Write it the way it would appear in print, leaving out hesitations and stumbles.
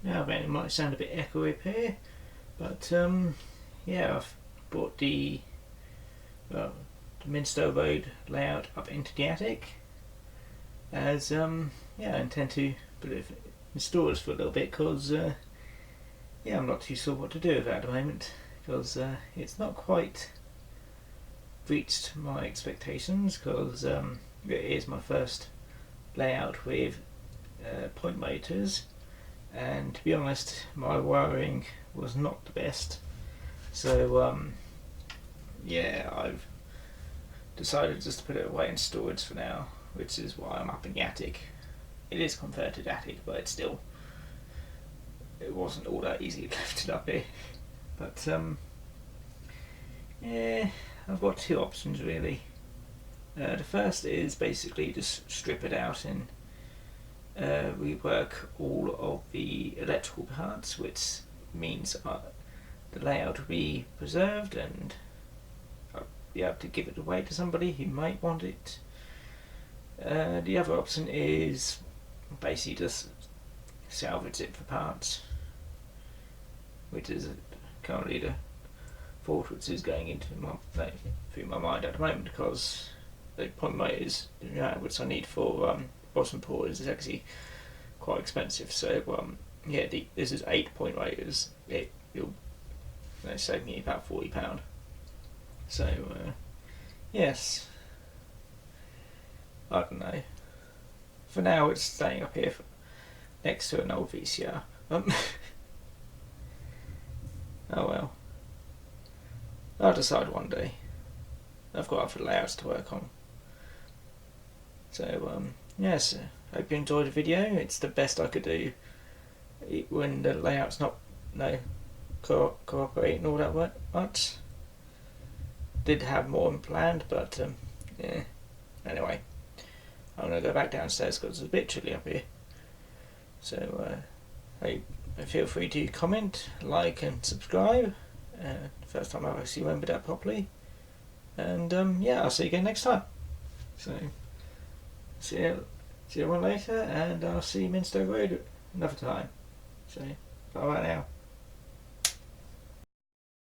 Now then, it might sound a bit echoey up here, but yeah, I've brought the Minstowe Road layout up into the attic, as yeah, I intend to put it in storage for a little bit, because yeah, I'm not too sure what to do with it at the moment, because it's not quite reached my expectations, because it is my first layout with point motors, and to be honest, my wiring was not the best. So yeah, I've decided just to put it away in storage for now, which is why I'm up in the attic. It is converted attic, but it's still, it wasn't all that easy to lift it up here. But yeah, I've got two options really. The first is basically just strip it out and rework all of the electrical parts, which means the layout will be preserved and I'll be able to give it away to somebody who might want it. The other option is basically just salvage it for parts, which is currently the thought which is going into through my mind at the moment, because the point motors which I need for Gosport is actually quite expensive. So yeah, this is 8 point motors. It'll save me about £40. So yes, I don't know. For now, it's staying up here next to an old VCR. Oh well. I'll decide one day. I've got other layouts to work on. So yes, hope you enjoyed the video. It's the best I could do when the layout's not cooperating all that much. Did have more than planned, but yeah. Anyway, I'm gonna go back downstairs because it's a bit chilly up here. So feel free to comment, like, and subscribe. First time I've actually remembered that properly. And yeah, I'll see you again next time. So see you one later, and I'll see you Minstowe Road another time. So bye bye now.